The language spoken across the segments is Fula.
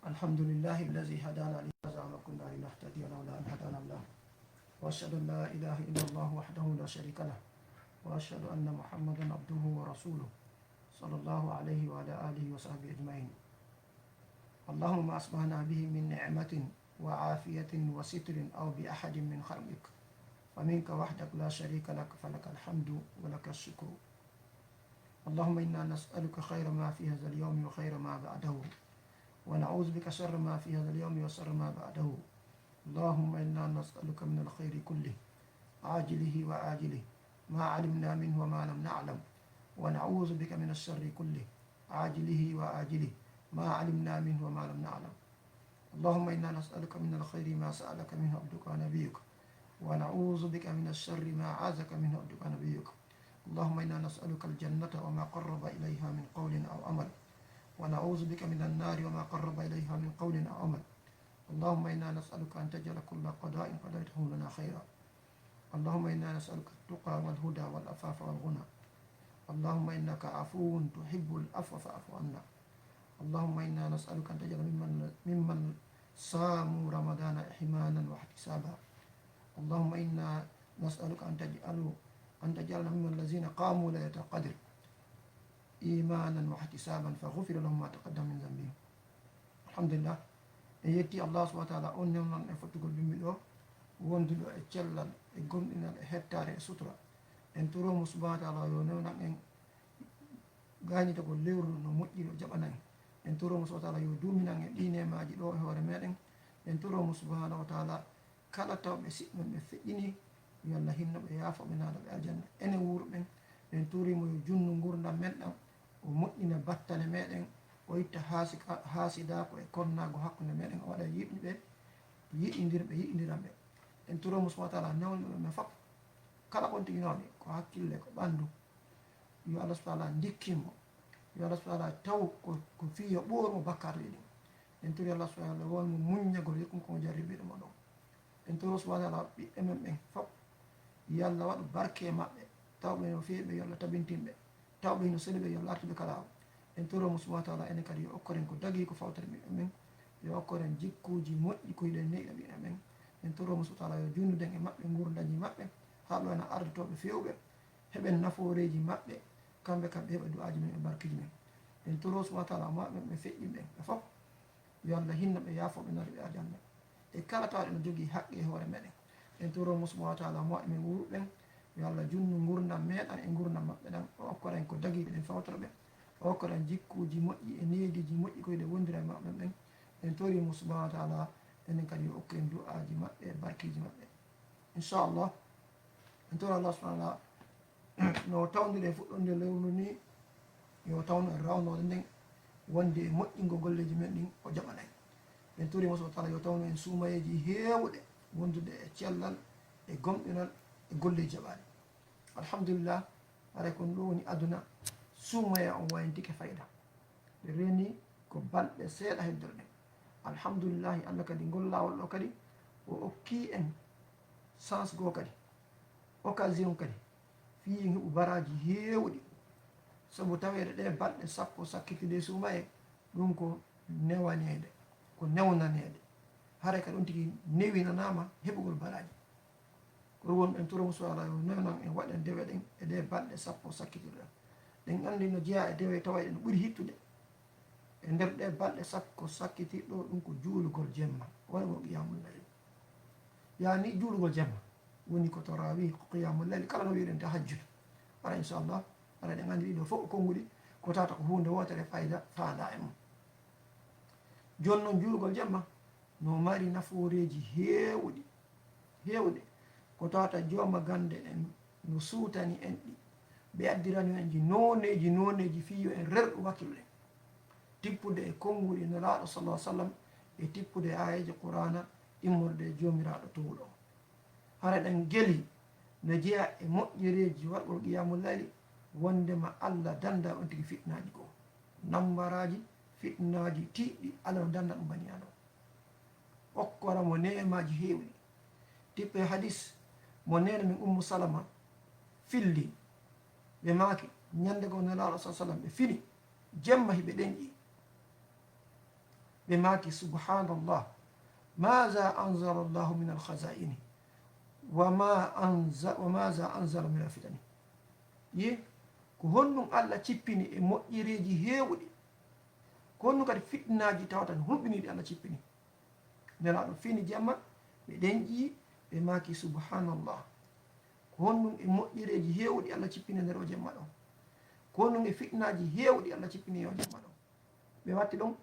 الحمد لله الذي هدانا لهذا وما كنا لنهتدي لولا أن هدانا الله وأشهد أن لا إله إلا الله وحده لا شريك له وأشهد أن محمدا عبده ورسوله صلى الله عليه وعلى آله وصحبه أجمعين. اللهم ما أصبحنا به من نعمة وعافية وستر أو بأحد من خلقك فمنك وحدك لا شريك لك فلك الحمد ولك الشكر. اللهم إنا نسألك خير ما في هذا اليوم وخير ما بعده ونعوذ بك شر ما في هذا اليوم وشر ما بعده. اللهم إنا نسألك من الخير كله عاجله وآجله ما علمنا منه وما لم نعلم ونعوذ بك من الشر كله عاجله وآجله ما علمنا منه وما لم نعلم. اللهم إنا نسألك من الخير ما سألك منه عبدك ونبيك ونعوذ بك من الشر ما عاذك منه عبدك ونبيك. اللهم إنا نسألك الجنة وما قرب إليها من قول أو عمل ونعوذ بك من النار وما قرب إليها من قول أو عمل. اللهم إنا نسألك أن تجعل كل قضاء قضيته لنا خيرا. اللهم إنا نسألك التقى والهدى والعفاف والغنى. اللهم إنك عفو تحب العفو فاعف عنا. اللهم إنا نسألك أن تجعل ممن صاموا رمضان إيمانا واحتسابا. اللهم إنا نسألك أن تجعلنا ممن الذين قاموا ليلة القدر إيمانا واحتسابا فغفر لهم ما تقدم من ذنبهم. الحمد لله en yetti Allah subhanahu wa ta'ala on newnan e fottugol bimmi ɗo wonduɗo e cellal e gomɗinal e hettare e sutura en toromo subhanahu wa ta'ala yo newnan en gañitagol lewru no moƴƴiri o jaɓanan en toromo subhanahu wa ta'ala yo duminan e ɗi nemaji ɗo e hoore meɗen en toromo subhanahu wa ta'ala kala tawɓe siɗɗon ɓe feƴƴini yo Allah hinnoɓe yaafoɓe naɗaɓe aljanna enen wuurɓen en turimo yo junnu gurdam men ɗam o moƴƴina battane meɗen o itta haasidako e konnago hakkude meɗen o waɗa yiɗɓe yiɗidiranɓe en turomo subhanahu wa ta'ala nawniɓe men fof kala ɓon tiginoɓe ko hakkille ko ɓandu yo Allah subhanahu wa ta'ala dikkimo yo Allah subhanahu wa ta'ala taw ko fiyo ɓormo bakkatuji ɗin en turi Allah subhanahu wa ta'ala wonmo muññagol yekkum komo jarribiɗo mo ɗon en turo subhanahu wa ta'ala ɓiɓɓe men ɓen fof yo Allah waɗu barke e maɓɓe tawɓe no feeɓe yo Allah tabintinɓe tawɓe hino seliɓe yo Allah artuɓe kala en toromo subhanahu wa ta'ala enen kadi yo okkoren ko dagi ko fawtere ɓiɓɓe men yo okkoren jikkuji moƴƴi koyɗen neɗɗo ɓiɓɓe men en toromo subhanahu wa ta'ala yo junduden e maɓɓe gurdaji maɓɓe haɗo ena ardotoɓe fewɓe heɓen nafooreji maɓɓe kamɓe kam ɓe heɓa du'aji men e barkiji men en toro subhanahu wa ta'ala maɓɓe ɓe feƴƴinɓe ɓe fof yo Allah hinna ɓe yaafoɓe nareɓe aljanna e kala tawɗe no jogui haqqe e hoore meɗen en toromo subhanahu wa ta'ala maɓɓe men wuurɓen yo Allah junnu gurdam meɗen e gurdam maɓɓe ɗan o okkoren ko dagi ɗen fawtora ɓe o okkoren jikkuji moƴƴi e neediji moƴƴi koyɗe wondira e maɓɓe ɓen en torimo subhanahu wa ta'ala enen kadi yo okken du'aji maɓɓe e barkiji maɓɓe inchallah en tori Allah subhanahu wa ta'ala no tawdude fuɗɗonde lewru ni yo tawno en rawnode nden wonde e moƴƴingo golleji men ɗin o jaɓanen en torimo subhanahu wa ta'ala yo tawno en suumayeji heewɗe wondude e cellal e gomɗinal e golleji jaɓaɗe alhamdulillah haray kon ɗo woni aduna suumaya on wayntike fayda ɓe reni ko balɗe seeɗa heddore ɗen alhamdulillahi Allah kadi ngol lawol ɗo kadi o okki en chance goo kadi occasion kadi fiyen heɓu baraji heewɗi saabu taweɗe ɗe balɗe sappo sakkitide suumaye ɗum ko newanede ko newnanede haray kadi on tigui newinanama heɓugol baraji ko won en toromo subhanahu wa ta'ala yo newnan en waɗen dewe ɗen e ɗe balɗe sappo sakkitiɗe ɗen andi no jeeya e dewe tawaɗe no ɓuuri hittude e nder ɗe balɗe sappo sakkitiɗo ɗum ko juulugol jemma wona ko qiyamul layl yani juulugol jemma woni ko tarawih ko qiyamul layl kala no wiɗen tahajjud ara inchallah ara ɗen andi ɗiɗo fof konguɗi ko tawata ko hunde wotere fayda faada e mum joni noon juulugol jemma no mari nafooreji heewɗe ko tawata jooma gande en no suutani en ɗi ɓe addirani en ji noneji fiyo en rerɗu wakkilo ɗen tippude e konnguli nelaɗo sallah sallam e tippude e ayeji qur'ana immorde e jomiraɗo towɗo hara ɗen gueli no jeeya e moƴƴereji waɗgol qiyamul layli wondema Allah danda on tigui fitnaji goo nambaraji fitnaji tiɗɗi Allah no danda ɗum baniyaɗo okkoramo nemaji heewɗi tippe hadis mo nena min ummu salama filli ɓe maaki ñande goo nelaɗo sa sallam ɓe fini jemma hiɓe ɗenƴi ɓe maaki subhanallah maza anzala llahu min alkhazaini wa maza anzala min alfitani ye ko honɗum allah cippini e moƴƴereji heewɗi ko honɗum kadi fitnaji tawatan hulɓiniɗi allah cippini nelaɗo fini jamma ɓe ɗenƴi ɓe maaki subhanallah ko honɗum e moƴƴereji heewɗi allah cippini nder o jemma ɗo ko honɗum e fitnaji heewɗi allah cippini o jemma ɗo ɓe watti ɗon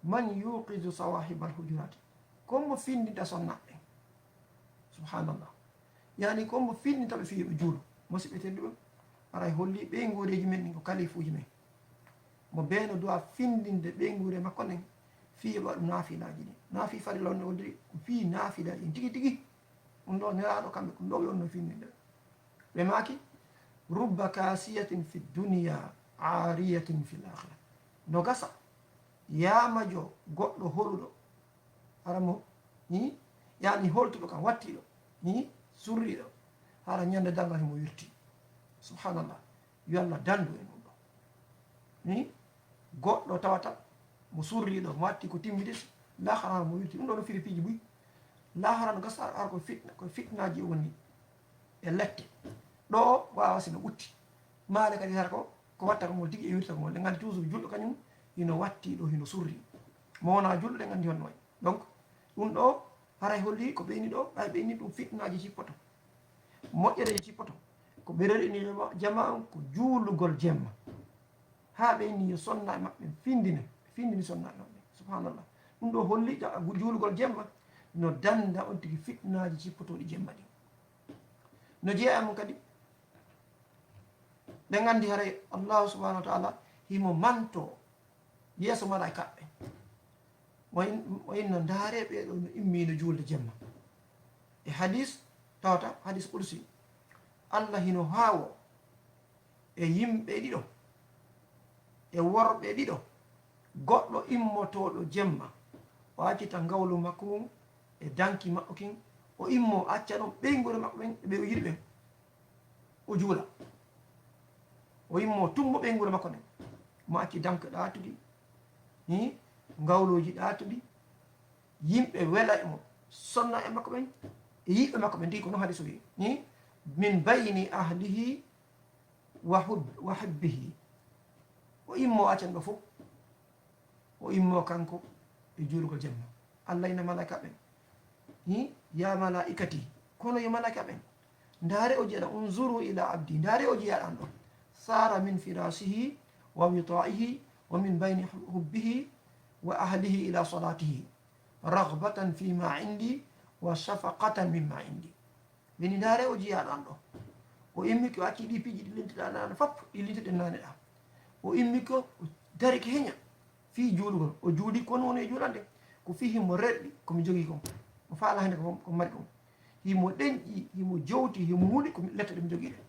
man yuqidu sawahibal hujurati kommo findinta sonnaɓe subhanallah yani kommo findinta ɓe fiiɓe juulo musidɓe tedduɓe aray holli ɓeygureji men ɗin ko kalifuji men mo beeno dowa findinde ɓeygure makko nden fiiɓa ɗum naafilaji ɗi naafi farila onne woldiri ko fii naafilaji ɗin tigi tigi ɗum ɗo nelaɗo kamɓe ɗum ɗo ɓe onno findinde ɓe maaki rubba kasiyatin fi dunia ariyatin fi l akhira no gasa yamajo goɗɗo holuɗo haramo ni yani holtuɗo kam wattiɗo ni surriɗo hara ñande dangal himo wirti subhanallah yo allah dandu e ɗum ɗo ni goɗɗo tawata mo surriɗo mo watti ko timmidete lahara mo wirti ɗum ɗo no firi piiji buy lahara no gasa ara koye fitnaji woni e lette ɗo o wawa sino ɓutti maale kadi hara ko watta ko ngol tigui e wirta ko ngol ɗe gandi toujours julɗo kañum hino watti ɗo hino surri mo wona julɗo ɗe gandi honno wayi donc ɗum ɗo haray holli ko ɓeyni ɗo ɓay ɓeyni ɗum fitnaji cippoto moƴƴereji cippoto ko ɓereɗini jama on ko juulugol jemma ha ɓeyni yo sonna e maɓɓe findini sonnaɓe maɓɓe subhanallah ɗum ɗo holli juulugol jemma no danda on tigui fitnaji cippotoɗi jemma ɗi no jeeyamum kadi ɓe gandi haray allahu subahanahu wa taala himo manto yeeso mala e kaɓɓe o inno ndaare ɓeɗo no immino julde jemma e hadis tawata hadis qudsi allah hino haawo e yimɓe ɗiɗo e worɓe ɗiɗo goɗɗo immotoɗo jemma o accita ngawlu makko mum e danki makko kin o immo acca ɗon ɓeygure makko ɓen ɓe o yiɗi ɓen o juula o immo tummo ɓeygure makko nden mo acci danke ɗaatuɗi ni ngawluji ɗaatuɗi yimɓe wela e mo sonna e makko ɓen e yiɓɓe makko ɓe ndi ko noon haadi so wi ni min bayni ahlihi wa hubbihi o immo accan ɗo fof o immo kanko e juulugol jemma allah ina malaika ɓen ni ya malaikati kono yo malaika ɓen ndaare o jiyaɗan unzuru ila abdi ndaare o jiyaɗan ɗo sara min firasihi wa witaihi wa min bayni hubbihi wa ahlihi ila salatihi ragbatan fima indi wa shafaqatan mimma indi wini ndaare o jiyaɗan ɗo o immi ko acci ɗi piiji ɗi lentiɗa nane fop ɗi lentiɗe nane ɗa o immi ko o dari ko heña fi juulugol o juuli kono woni e juulande ko fi himo reɗɗi komi jogui kon o faala hande ko mari kon himo ɗenƴi himo jowti himo huuli ko lette ɗe mi jogui ɗe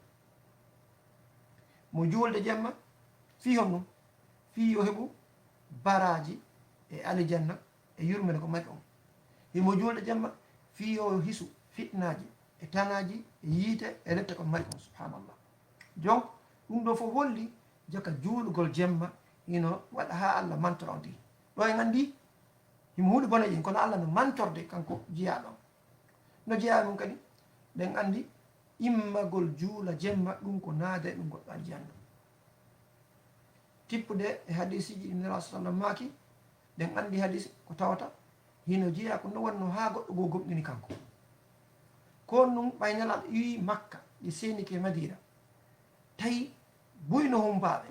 mo juulde jemma fi hon ɗum fi yo heɓu baraji e alijanna e yurmede ko mari on himo juulde jemma fi yo hisu fitnaji e tanaji e yiite e lette ko mari on subhanallah donc ɗum ɗo fof holli jaka juulugol jemma hino waɗa ha allah mantoro ndi ɗo e gandi himo huuɗi boneji kono allah no mantorde kanko jiyaɗo no jeeya mum kadi ɗen andi immagol juula jemma ɗum ko naada e ɗum goɗɗo aljanna tippude e hadisiji ɗi nela sallam maaki ɗen andi hadis ko tawata hino jeeya ko no wonno ha goɗɗo goo gomɗini kanko ko ɗum ɓay nelaɗo wi makka ɗi senike madina tawi buyno humpaɓe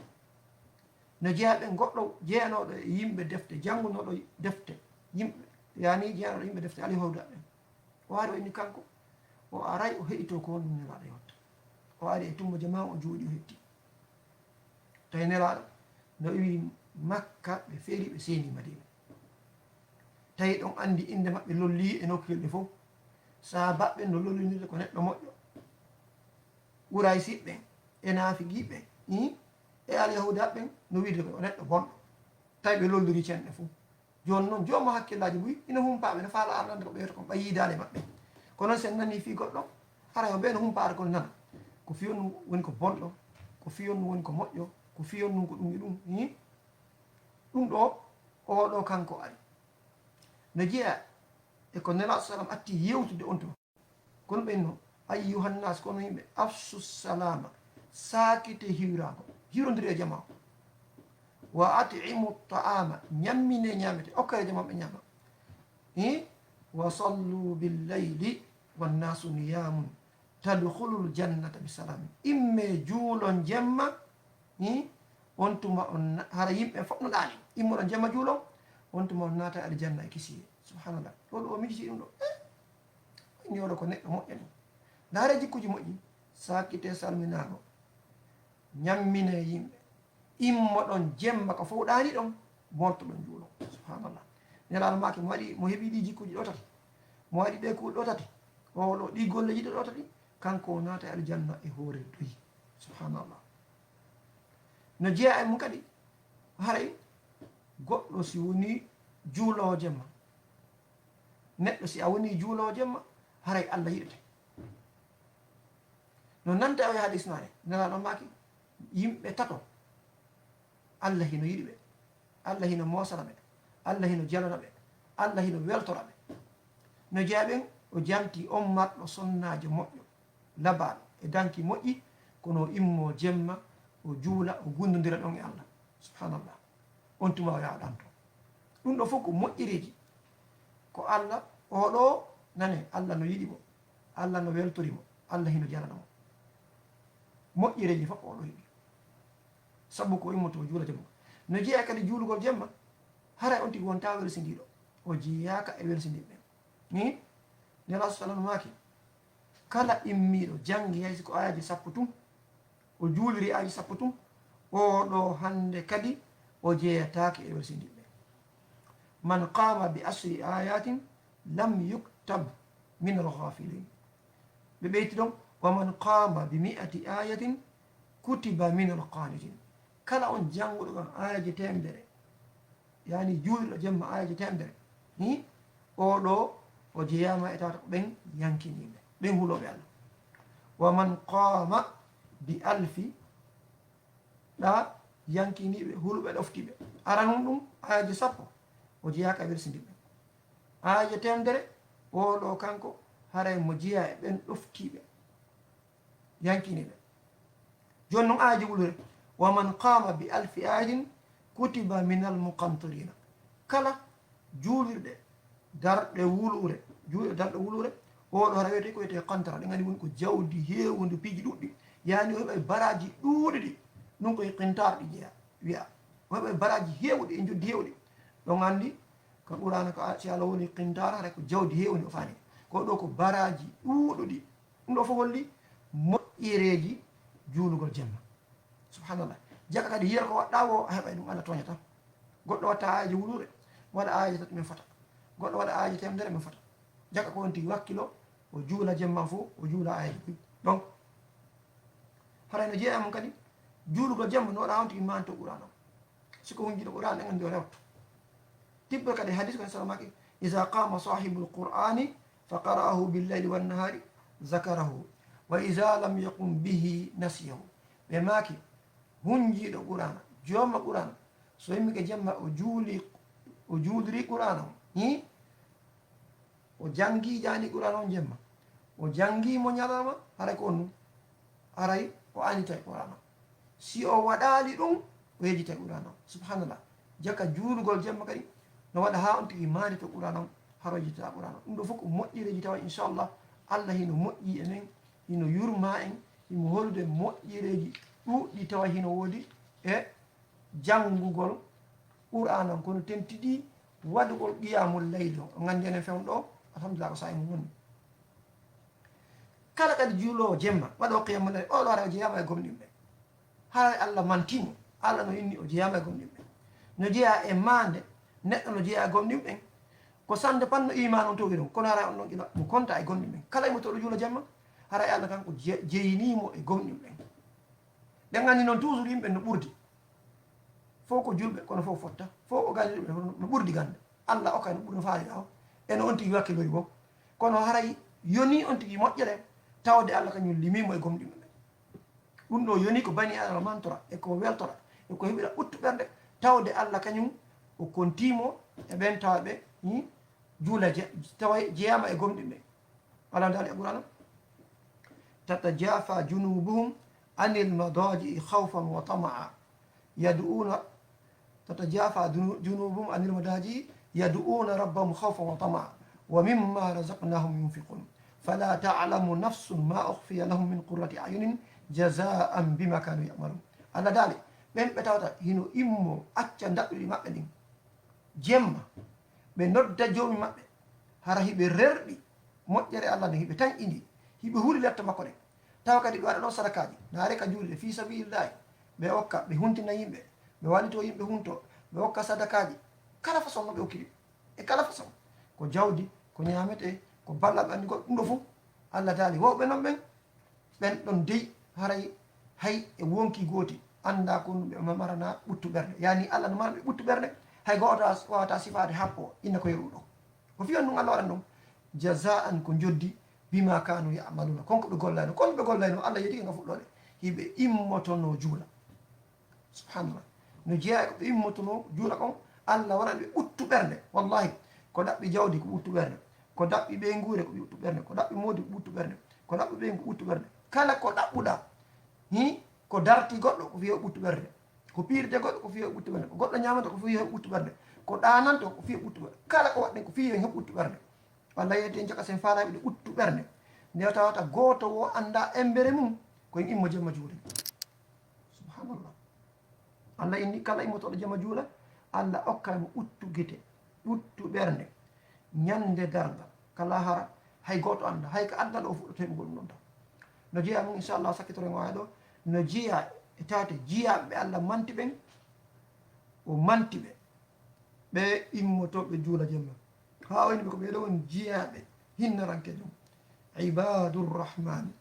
no jeeyaɓe goɗɗo jeeyanoɗo e yimɓe defte janngunoɗo defte yimɓe yani jeeyanoɗo yimɓe defte ali hawdaɓe o ari o inni kanko o aray o heɗito ko wonɗum nelaɗo yotta o ari e tummo jama o jooɗi o hetti tawi nelaɗo no wi makka ɓe feeri ɓe seeni madina tawi ɗon andi inde maɓɓe lolli e nokkuyel ɓe fof sahabaɓe no lollinirde ko neɗɗo moƴƴo ɓuray siɓɓen e naafigiɓe e alyahudaɓe ɓen no wiide ko neɗɗo bonɗo tawi ɓe lolliri cenɗe fof joni noon jommo hakkillaji ɓuy ina humpaɓe no faala arnande ko ɓeyata kon ɓay yidade maɓɓe ko noon sen nani fi goɗɗo haray o ɓe no humpaade kon nana ko fiyon ɗum woni ko bonɗo ko fiyon ɗum woni ko moƴƴo ko fiyon ɗum ko ɗum e ɗum ɗum ɗo oɗo kanko ari no jeeya e ko nelaɗo sallam atti yewtude on to kono ɓenno ayyuhannas kono yimɓe afsu salama sakite hiwrago hiwrodiri e jama wa atimu ta'ama ñammine ñamete okkere jama ɓe ñama wa sallu billayli wannasu niyamun tadkhulul jannata bisalami imme juulon jemma on tuma on hara yimɓe fof no ɗaani immoɗon jemma juulon on tuma on naata aɗa janna e kisiye subhanallah ɗo ɗo o mijiti ɗum ɗo ñooɗo ko neɗɗo moƴƴa ni ndaare jikkuji moƴƴi sakite salminago ñammine yimɓe immoɗon jemma ko fof ɗaani ɗon moltoɗon juulon subhanallah nelaɗo make mo waɗi mo heeɓi ɗi jikkuji ɗo tati mo waɗi ɗe kuuɗe ɗo tati oɗo ɗi golleji ɗo tati kanko o naata e aljanna e hoore doyi subhanallah no jeeya e mum kadi haray goɗɗo si woni juulowo jemma neɗɗo si a woni juulowo jemma haray allah yiɗete no nante o yaha isnade nelaɗo maki yimɓe tato allah hino yiɗi ɓe allah hino mosana ɓe allah hino jalana ɓe allah hino weltora ɓe no jeeya ɓen o janti on marɗo sonnajo moƴƴo labaɗo e danki moƴƴi kono immo jemma o juula o gundodira ɗon e allah subhanallah on tuma o yaha ɗan to ɗum ɗo fof ko moƴƴireji ko allah oɗo nane allah no yiɗi mo allah no weltorimo allah hino jalanamo moƴƴireji fof oɗo heeɓi sabu ko immoto juula jemma no jeeya kadi juulugol jemma haray on tigi wonta welsindiɗo o jeeyaka e welsindiɓe ni nelaso sallam maki kala immiɗo jangi haysi ko ayaji sappo tum o juuliri aji sappo tum oɗo hande kadi o jeeyatake e welsindiɓe man qama bi asri ayatin lam yuktab min alghafilin ɓe ɓeyti ɗon wa man qama bi mi'ati ayatin kutiba min alqanitin kala on janguɗo kan ayaji temdere yani juuliɗo jemma ayaji temdere ni oɗo o jeeyama e tawata ko ɓen yankiniɓe ɓen huuloɓe allah wa man qama bi alfi ɗa yankiniɓe huluɓe ɗoftiɓe aranum ɗum ayaji sappo o jeeyaka e welsindiɓe ayaji temdere oɗo kanko haray mo jeeya e ɓen ɗoftiɓe yankiniɓe joni noon ayaji wulure wa man qama bi alfi ayatin kutiba min almuqantirina kala juulirɗe darɗe wulure juulɗe darɗe wulure oɗo hara wiyete ko wiyete kantara ɗe gandi woni ko jawdi heewude piiji ɗuɗɗi yani o heɓa baraji ɗuuɗi ɗi ɗum koye qintar ɗi jeeya wiya o heɓa baraji heewɗi e joddi heewɗi ɗon andi ko ɓurana ko si allah woni qintar hara ko jawdi heewni o fani ko ɗo ko baraji ɗuuɗuɗi ɗum ɗo fof holli moƴƴereji juulugol jemma subhanallah jaka kadi hiyata ko waɗɗa o a heɓay ɗum allah toñata goɗɗo watta ayaji wulure waɗa ayaji tati min fota goɗɗo waɗa ayaji temedere min fota jaka ko won tigi wakkilo o juula jemma fof o juula ayaji ɗuɗi donc haray no jeeya mum kadi juulugol jemma no waɗa on tigi manto qur'an o siko hunjiɗo qur'an ɗe gandi o rewto tibɓe kadi hadis ko salamaki ida qama sahibu lqur'ani fa qara'ahu billayli wannahari zakarahu wa ida lam yaqum bihi nasiyahu ɓe maki hunjiɗo qur'ana jomma qur'ana so yimɓe jemma o juuliri qur'ana o ni o jangi jani qur'ana on jemma o jangimo ñalama haray ko on ɗum haray o anita e qur'ana si o waɗali ɗum o yejita e qur'ana o subhanallah jaka juulugol jemma kadi no waɗa ha on tigi mani to qur'ana o haro yejita qur'ana ɗum ɗo fof ko moƴƴireji tawa inchallah allah hino moƴƴi enen hino yurma en himo holde moƴƴireji ɗuɗɗi tawa hino woodi e janngugol qur'ana kono tentiɗi waɗugol qiyamul leyli o gandi enen fewn ɗo alhamdulillah ko sayi mum wonni kala kadi juulowo jemma waɗo qiyamul leyli oɗo ara o jeeyama e gomɗinɓe haray allah mantimo allah no inni o jeeyama e gomɗinɓe no jeeya e mande neɗɗo no jeeya e gomɗinɓen ko sande pat no iman on towi ɗum kono haray on ɗon ila mo konta e gomɗinɓen kala imo toɗo juulo jemma haray allah kanko jeeyinimo e gomɗinɓen ɗen anndi noon toujours yimɓe no ɓurdi fof ko julɓe kono fof fotta fof o gandi ɗuɓe no ɓurdi gande allah okkay no ɓuri no faaliɗa o eno on tigi wakkilori bo kono haray yoni on tigi moƴƴere tawde allah kañum limimo e gomɗinɓe ɓe ɗum ɗo yoni ko bani adama mantora e ko weltora e ko heɓira ɓuttu ɓerde tawde allah kañum o kontimo e ɓen tawa ɓe juula tawa jeyama e gomɗi ɓe ala dal e qur'ana tatajafa junubuhum anil madaji khawfan wa tamaa yad'una tatajafa junubuhum anil madaji yad'una rabbahum khawfan wa tamaa wa mimma razaqnahum yunfiqun fala ta'lamu nafsun ma ukhfiya lahum min qurrati a'yunin jazaan bima kanu ya'malun allah daali ɓen ɓe tawata hino immo acca daɓɓiɗi maɓɓe ɗin jemma ɓe nodda joomi maɓɓe hara hiɓe rerɗi moƴƴere allah nde hiɓe tan indi hiɓe huuli letta makko ɗen tawa kadi ɓe waɗa ɗon sadakaji naare ka juulde fi sabilillahi ɓe okka ɓe huntina yimɓe ɓe walito yimɓe hunto ɓe okka sadakaji kala façon no ɓe okkiri e kala façon ko jawdi ko ñamete ko balla ɓe andi goɗɗo ɗum ɗo fof allah daali wowɓe noon ɓen ɗon dey haray hay e wonki gooti anda ko ɗum ɓe marana ɓuttu ɓerde yani allah no mara ɓe ɓuttu ɓerde hay goto wawata sifade happo inna ko yeru ɗo ko fiyan ɗum allah waɗan ɗum jazaan ko joddi bima kanu yamaluna konko ɓe gollayno kon ɓe gollayno allah yeeɗi nga fuɗɗode hiɓe immotono juula subhanallah no jeeya ko ɓe immotono juula kon allah waɗan ɓe ɓuttu ɓerde wallahi ko ɗaɓɓi jawdi ko ɓuttu ɓerde ko ɗaɓɓi ɓe guure ko ɓuttu ɓerde ko ɗaɓɓi moodi ko ɓuttu ɓerde ko ɗaɓɓi ɓe ko ɓuttu ɓerde kala ko ɗaɓɓuɗa hi ko darti goɗɗo ko fiye ɓuttu ɓerde ko piirde goɗɗo ko fiye ɓuttu ɓerde ko goɗɗo ñamata ko fiye ɓuttu ɓerde ko ɗananta ko fiye ɓuttu ɓerde kala ko waɗɗen ko fiye he ɓuttu ɓerde allah yeeyde en jaka sen faalaɓe ɗe ɓuttu ɓerde nde tawata goto wo anda embere mum koyen immo jemma juule subhanallah allah inni kala immotoɗo jemma juula allah okkamo ɓuttu guite ɓuttu ɓerde ñande darga kala hara hay goto anda hay ko addal o fuɗɗoto heɓugol ɗum ɗon taw no jeeya mum inchallah sakkitoren wawi ɗo no jiya e tawte jiyaɓe ɓe allah manti ɓen o manti ɓe ɓe immotoɓe juula jemma ha wayni ɓe ko ɓeɗo woni jiyaɓe hinnaranke jom ibadurrahmani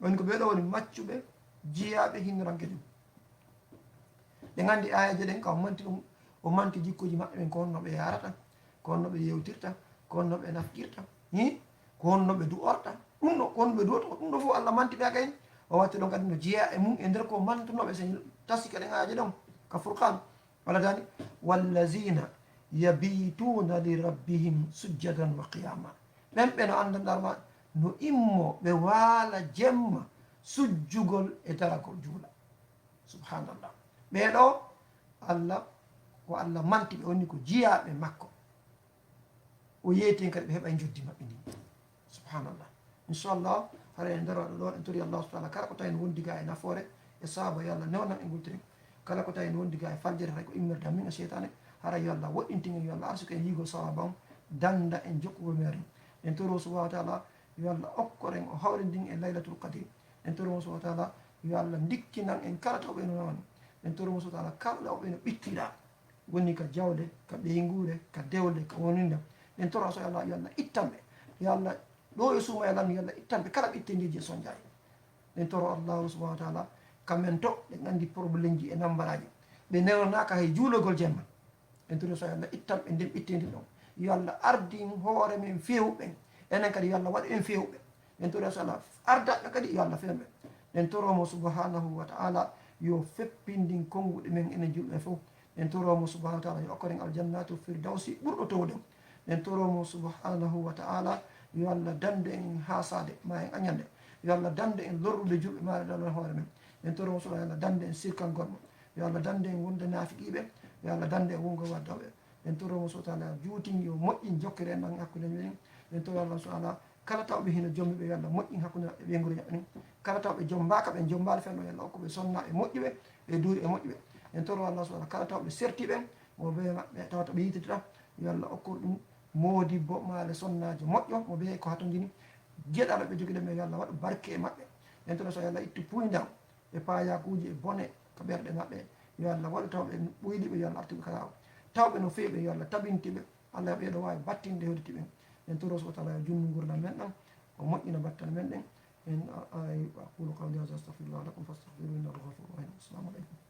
woni ko ɓeɗo woni maccuɓe jiyaɓe hinnaranke jom ɓe gandi ayaji ɗen ka o manti ɗum o manti jikkuji maɓɓe ɓen ko honno ɓe yarata ko honno ɓe yewtirta ko honno ɓe nafkirta ko honno ɓe du'orta ɗum ɗo ko honno ɓe duwoto ɗum ɗo fof allah manti ɓe kayni o watti ɗon kadi no jeeya e mum e nder ko mantunoɓe so tasi kaɗen ayaji ɗon ka furqan walla dani wallazina yabituna li rabbihim sujjadan wa qiyama ɓen ɓe no andanɗarma no immo ɓe waala jemma sujjugol e daragol juula subhanallah ɓeɗo allah ko allah manti ɓe wonni ko jiyaɓe makko o yeetin kadi ɓe heɓa joddi maɓɓe ndi subhanallah inchallah hara en nder waɗo ɗo en tori allahu subahana kala ko tawi no wondi ga e nafoore e saaba yo allah newnan e gultiren kala ko tawi no wondi ga e faldere hay ko immirta min e cheytane hara yo allah woɗɗintingen yo allah arsuka en yigol sawaba on danda en jokkugol meeren en toro subahana wa taala yo allah okkoren o hawrindin e laylatul qadir en toromo subahana wa taala yo allah dikkinan en kala tawɓe no nawani en toromo subahana wa taala kala oɓe no ɓittiɗa woni ka jawde ka ɓeygure ka dewle ka woninda en toro so allah yo allah ittanɓe yo allah ɗo e suuma yalan yo allah ittanɓe kala ɓittendiji e son jayi en toro allahu subahana wa taala kamɓen to ɓe gandi probléme ji e nambaraji ɓe newnaka hay juulogol jemma en toro so allah ittanɓe nden ɓittendi ɗon yo allah ardin hoore men fewɓen enen kadi yo allah waɗa en fewɓe en toro so allah ardaɓe kadi yo allah fewɓe en toromo subhanahu wa taala yo feppindin konnguɗe men enen julɓe fof en toromo subahana wa taala yo okkoren aljannatu firdawsi ɓurɗo towɗen en toromo subhanahu wa taala yo allah dande en hasade ma en añande yo allah dande en lorrude julɓe maɗe ɗalon hoore men en toromo so yo allah dande en sirkal gonɗo yo allah dande en wonde naafiqiɓe yo allah dande en wongo waddawɓe en toromo so taala juutin yo moƴƴin jokkere en ɗan hakkude men en toro allah so ala kala tawɓe hino jommi ɓe yo allah moƴƴin hakkude maɓɓe ɓeygure jaɓɓe nin kala tawɓe joom mbaka ɓe jombali fenno yo allah hokkuɓe sonna e moƴƴuɓe e duuri e moƴƴuɓe en toro allah so ala kala tawɓe sertiɓen mo be maɓɓe tawata ɓe yititata yo allah okkur ɗum moodi bo maale sonnaji moƴƴo mo ɓe ko hatodini gueɗal ɓe jogui ɗen yo allah waɗa barke e maɓɓe en toro so yo allah ittu puydan e payakuji e bone ko ɓerɗe maɓɓe yo allah waɗu tawɓe ɓuyliɓe yo allah artuɓe kala tawɓe no feeɓe yo allah tabintiɓe allah ɓeɗo wawi battinde hewditi ɓen en toro so taala yo junnu gurdam men ɗam o moƴƴina battane men ɗen en aqulu qawli hada astahfirullah lakum fastaghfiruhu innahu ghafurur rahim assalamu aleykum